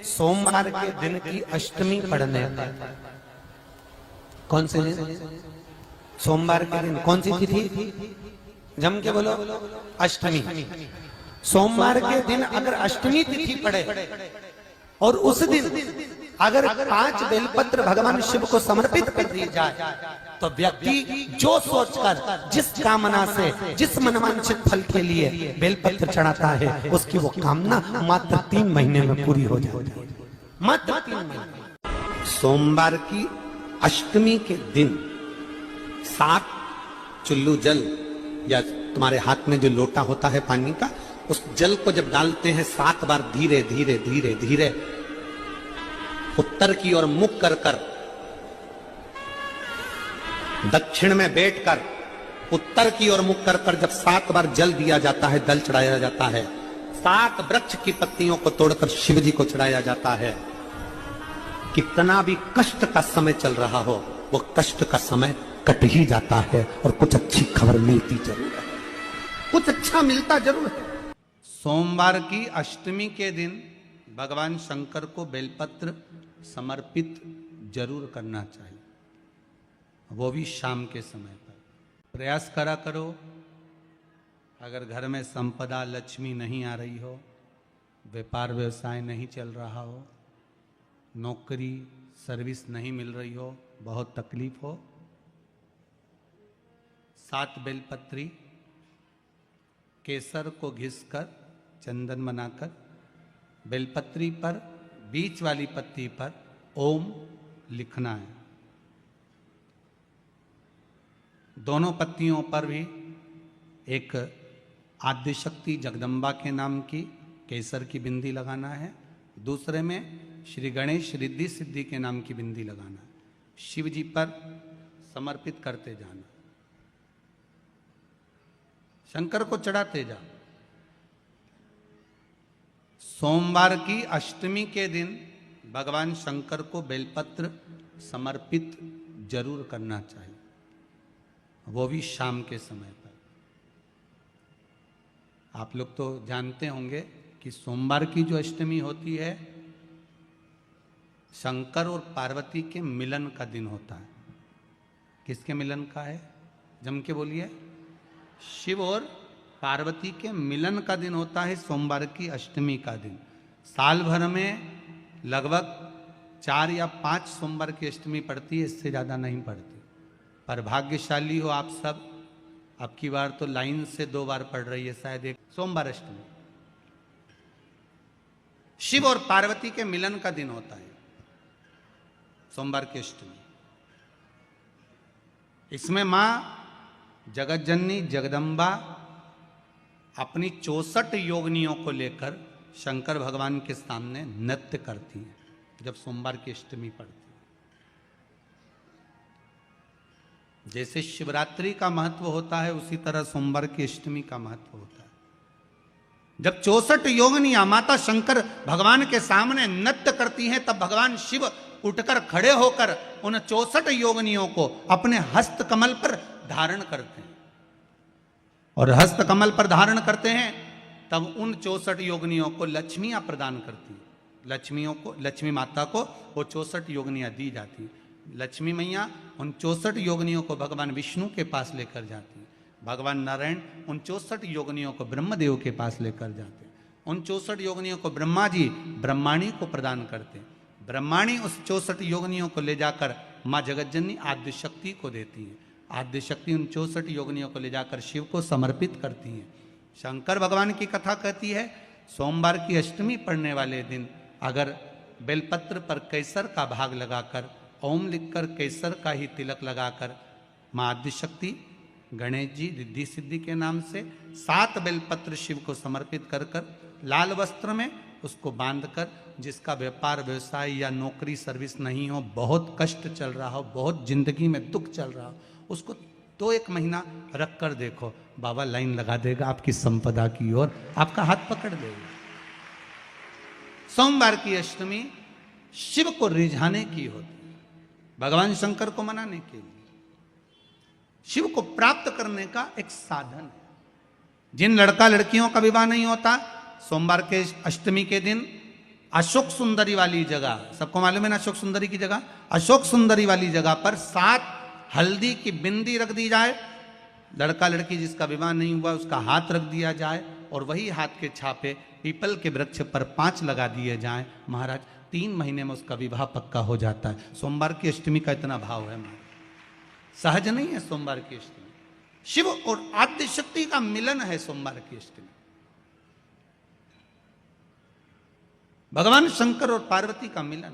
सोमवार के दिन की अष्टमी पढ़ने पर। कौन से दिन? सोमवार के दिन। कौन सी तिथि? जम के बोलो। अष्टमी। सोमवार के दिन अगर अष्टमी तिथि पड़े और उस दिन अगर 5 बेलपत्र भगवान शिव को समर्पित कर दी जाए तो व्यक्ति जो सोचकर, जिस कामना से, जिस मनवांछित फल के लिए बेलपत्र चढ़ाता है, उसकी वो कामना मात्र 3 महीने में पूरी हो जाती है। मात्र 3 महीने। सोमवार की अष्टमी के दिन 7 चुल्लू जल या तुम्हारे हाथ में जो लोटा होता है पानी का, उस जल को जब डालते हैं 7 बार धीरे धीरे धीरे धीरे उत्तर की ओर मुख कर कर, दक्षिण में बैठकर उत्तर की ओर मुख कर कर जब 7 बार जल दिया जाता है, जल चढ़ाया जाता है, 7 वृक्ष की पत्तियों को तोड़कर शिव जी को चढ़ाया जाता है। कितना भी कष्ट का समय चल रहा हो, वो कष्ट का समय कट ही जाता है और कुछ अच्छी खबर मिलती जरूर है, कुछ अच्छा मिलता जरूर है। सोमवार की अष्टमी के दिन भगवान शंकर को बेलपत्र समर्पित जरूर करना चाहिए, वो भी शाम के समय पर। प्रयास करा करो, अगर घर में संपदा लक्ष्मी नहीं आ रही हो, व्यापार व्यवसाय नहीं चल रहा हो, नौकरी सर्विस नहीं मिल रही हो, बहुत तकलीफ हो, 7 बेलपत्री केसर को घिसकर चंदन बनाकर बेलपत्री पर बीच वाली पत्ती पर ओम लिखना है। दोनों पत्तियों पर भी एक आद्यशक्ति जगदम्बा के नाम की केसर की बिंदी लगाना है, दूसरे में श्री गणेश रिद्धि सिद्धि के नाम की बिंदी लगाना है। शिव जी पर समर्पित करते जाना, शंकर को चढ़ाते जा। सोमवार की अष्टमी के दिन भगवान शंकर को बेलपत्र समर्पित जरूर करना चाहिए, वो भी शाम के समय पर। आप लोग तो जानते होंगे कि सोमवार की जो अष्टमी होती है, शंकर और पार्वती के मिलन का दिन होता है। किसके मिलन का है? जम के बोलिए। शिव और पार्वती के मिलन का दिन होता है सोमवार की अष्टमी का दिन। साल भर में लगभग 4 या 5 सोमवार की अष्टमी पड़ती है, इससे ज़्यादा नहीं पड़ती। पर भाग्यशाली हो आप सब, अब की बार तो लाइन से 2 बार पड़ रही है शायद एक सोमवार अष्टमी। शिव और पार्वती के मिलन का दिन होता है सोमवार की अष्टमी। इसमें मां जगत जननी जगदम्बा अपनी 64 योगिनियों को लेकर शंकर भगवान के सामने नृत्य करती हैं जब सोमवार की अष्टमी पड़ती है। जैसे शिवरात्रि का महत्व होता है, उसी तरह सोमवार की अष्टमी का महत्व होता है। जब 64 योगिनियां माता शंकर भगवान के सामने नृत्य करती हैं, तब भगवान शिव उठकर खड़े होकर उन 64 योगिनियों को अपने हस्त कमल पर धारण करते हैं, और हस्त कमल पर धारण करते हैं तब उन 64 योगिनियों को लक्ष्मियां प्रदान करती हैं। लक्ष्मियों को, लक्ष्मी माता को वो 64 योगिनियां दी जाती हैं। लक्ष्मी मैया उन 64 योगिनियों को भगवान विष्णु के पास लेकर जाती हैं। भगवान नारायण उन 64 योगिनियों को ब्रह्मदेव के पास लेकर जाते हैं। उन 64 योगिनियों को ब्रह्मा जी ब्रह्माणी को प्रदान करते हैं। ब्रह्माणी उस 64 योगिनियों को ले जाकर माँ जगतजननी आद्य शक्ति को देती है। आद्य शक्ति उन 64 योगिनियों को ले जाकर शिव को समर्पित करती हैं। शंकर भगवान की कथा कहती है, सोमवार की अष्टमी पड़ने वाले दिन अगर बेलपत्र पर केसर का भाग लगाकर, ओम लिखकर केसर का ही तिलक लगाकर माँ आद्य शक्ति गणेश जी रिद्धि सिद्धि के नाम से 7 बेलपत्र शिव को समर्पित कर कर लाल वस्त्र में उसको बांधकर, जिसका व्यापार व्यवसाय या नौकरी सर्विस नहीं हो, बहुत कष्ट चल रहा हो, बहुत जिंदगी में दुख चल रहा हो, उसको 2-1 महीना रख कर देखो, बाबा लाइन लगा देगा आपकी संपदा की ओर, आपका हाथ पकड़ देगा। सोमवार की अष्टमी शिव को रिझाने की होती है, भगवान शंकर को मनाने के लिए, शिव को प्राप्त करने का एक साधन है। जिन लड़का लड़कियों का विवाह नहीं होता, सोमवार के अष्टमी के दिन अशोक सुंदरी वाली जगह, सबको मालूम है ना अशोक सुंदरी की जगह, अशोक सुंदरी वाली जगह पर 7 हल्दी की बिंदी रख दी जाए, लड़का लड़की जिसका विवाह नहीं हुआ उसका हाथ रख दिया जाए, और वही हाथ के छापे पीपल के वृक्ष पर 5 लगा दिए जाएं। महाराज 3 महीने में उसका विवाह पक्का हो जाता है। सोमवार की अष्टमी का इतना भाव है महाराज, सहज नहीं है सोमवार की अष्टमी। शिव और आद्य शक्ति का मिलन है सोमवार की अष्टमी। भगवान शंकर और पार्वती का मिलन।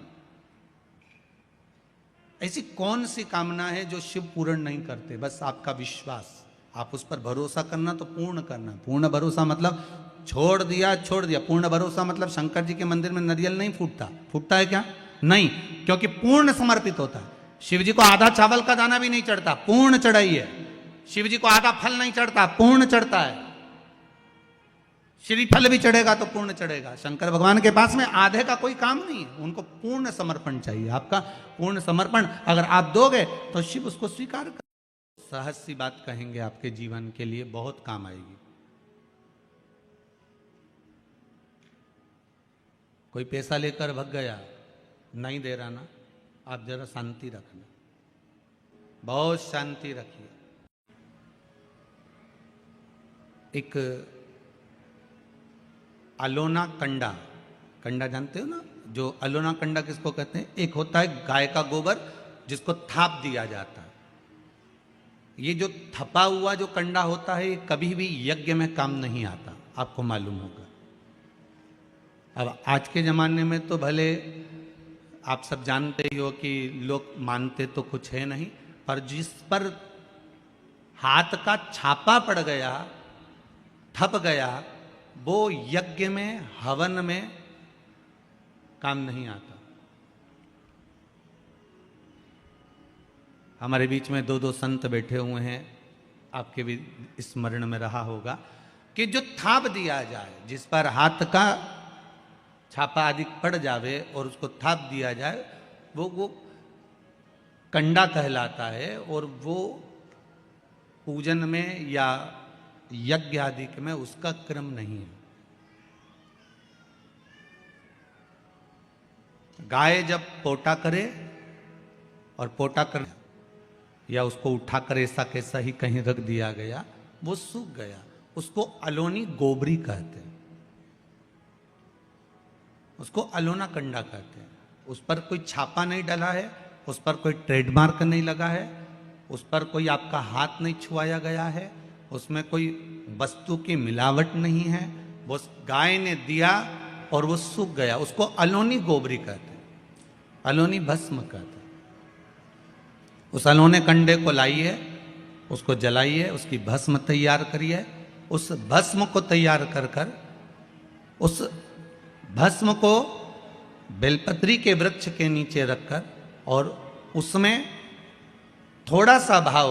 ऐसी कौन सी कामना है जो शिव पूर्ण नहीं करते? बस आपका विश्वास, आप उस पर भरोसा करना तो पूर्ण करना। पूर्ण भरोसा मतलब छोड़ दिया छोड़ दिया। पूर्ण भरोसा मतलब शंकर जी के मंदिर में नारियल नहीं फूटता, फूटता है क्या? नहीं, क्योंकि पूर्ण समर्पित होता है। शिव जी को आधा चावल का दाना भी नहीं चढ़ता, पूर्ण चढ़ाई है। शिव जी को आधा फल नहीं चढ़ता, पूर्ण चढ़ता है। श्रीफल भी चढ़ेगा तो पूर्ण चढ़ेगा। शंकर भगवान के पास में आधे का कोई काम नहीं है, उनको पूर्ण समर्पण चाहिए। आपका पूर्ण समर्पण अगर आप दोगे तो शिव उसको स्वीकार कर। सहज सी बात कहेंगे, आपके जीवन के लिए बहुत काम आएगी। कोई पैसा लेकर भग गया, नहीं दे रहा ना, आप जरा शांति रखना, बहुत शांति रखिए। एक अलोना कंडा, कंडा जानते हो ना, जो अलोना कंडा किसको कहते हैं? एक होता है गाय का गोबर जिसको थाप दिया जाता है। ये जो थपा हुआ जो कंडा होता है ये कभी भी यज्ञ में काम नहीं आता, आपको मालूम होगा। अब आज के ज़माने में तो भले आप सब जानते ही हो कि लोग मानते तो कुछ है नहीं, पर जिस पर हाथ का छापा पड़ गया, थप गया, वो यज्ञ में हवन में काम नहीं आता। हमारे बीच में 2 संत बैठे हुए हैं, आपके भी स्मरण में रहा होगा कि जो थाप दिया जाए, जिस पर हाथ का छापा आदि पड़ जावे और उसको थाप दिया जाए, वो कंडा कहलाता है। और वो पूजन में या यज्ञ आदि में उसका क्रम नहीं है। गाय जब पोटा करे और पोटा कर या उसको उठाकर ऐसा कैसा ही कहीं रख दिया गया, वो सूख गया, उसको अलोनी गोबरी कहते हैं, उसको अलोना कंडा कहते हैं। उस पर कोई छापा नहीं डला है, उस पर कोई ट्रेडमार्क नहीं लगा है, उस पर कोई आपका हाथ नहीं छुआया गया है, उसमें कोई वस्तु की मिलावट नहीं है। वो गाय ने दिया और वो सूख गया, उसको अलोनी गोबरी कहते हैं, अलोनी भस्म कहते हैं। उस अलोने कंडे को लाइए, उसको जलाइए, उसकी भस्म तैयार करिए। उस भस्म को तैयार कर कर उस भस्म को बेलपत्री के वृक्ष के नीचे रखकर और उसमें थोड़ा सा भाव,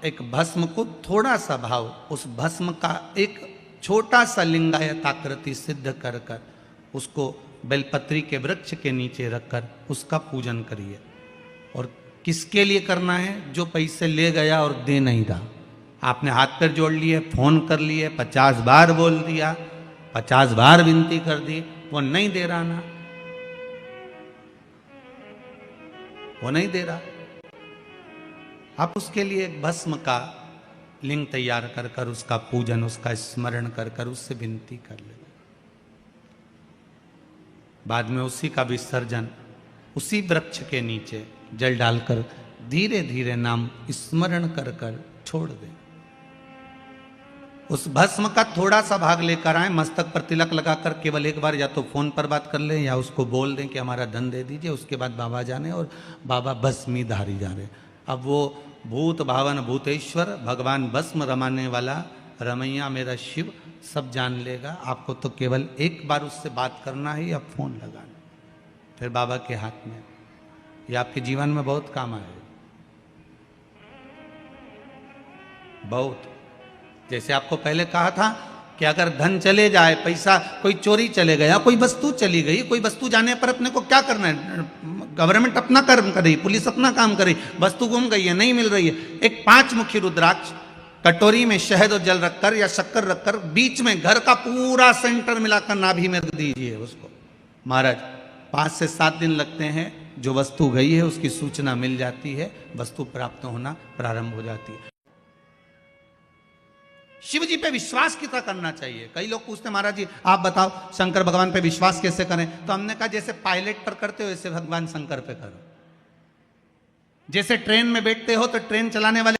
एक भस्म को थोड़ा सा भाव, उस भस्म का एक छोटा सा लिंगायत आकृति सिद्ध कर कर उसको बेलपत्री के वृक्ष के नीचे रखकर उसका पूजन करिए। और किसके लिए करना है? जो पैसे ले गया और दे नहीं रहा। आपने हाथ पैर जोड़ लिए, फोन कर लिए, 50 बार बोल दिया, 50 बार विनती कर दी, वो नहीं दे रहा ना, वो नहीं दे रहा। आप उसके लिए एक भस्म का लिंग तैयार कर कर उसका पूजन, उसका स्मरण कर कर उससे विनती कर ले। बाद में उसी का विसर्जन उसी वृक्ष के नीचे जल डालकर धीरे धीरे नाम स्मरण कर कर छोड़ दे। उस भस्म का थोड़ा सा भाग लेकर आए, मस्तक पर तिलक लगाकर केवल एक बार या तो फोन पर बात कर लें या उसको बोल दें कि हमारा धन दे दीजिए। उसके बाद बाबा जाने और बाबा भस्मी धारी जा रहे। अब वो भूत भावन भूतेश्वर भगवान भस्म रमाने वाला रमैया मेरा शिव सब जान लेगा। आपको तो केवल एक बार उससे बात करना है या फोन लगाना, फिर बाबा के हाथ में। ये आपके जीवन में बहुत काम आए, बहुत। जैसे आपको पहले कहा था कि अगर धन चले जाए, पैसा कोई चोरी चले गया, कोई वस्तु चली गई, कोई वस्तु जाने पर अपने को क्या करना है? गवर्नमेंट अपना कर्म कर रही, पुलिस अपना काम कर रही, वस्तु गुम गई है, नहीं मिल रही है, एक 5 मुखी रुद्राक्ष कटोरी में शहद और जल रखकर या शक्कर रखकर बीच में घर का पूरा सेंटर मिलाकर नाभि में रख दीजिए उसको। महाराज 5 से 7 दिन लगते हैं, जो वस्तु गई है उसकी सूचना मिल जाती है, वस्तु प्राप्त होना प्रारंभ हो जाती है। शिव जी पे विश्वास कितना करना चाहिए? कई लोग पूछते हैं महाराज जी आप बताओ शंकर भगवान पे विश्वास कैसे करें? तो हमने कहा जैसे पायलट पर करते हो वैसे भगवान शंकर पे करो। जैसे ट्रेन में बैठते हो तो ट्रेन चलाने वाले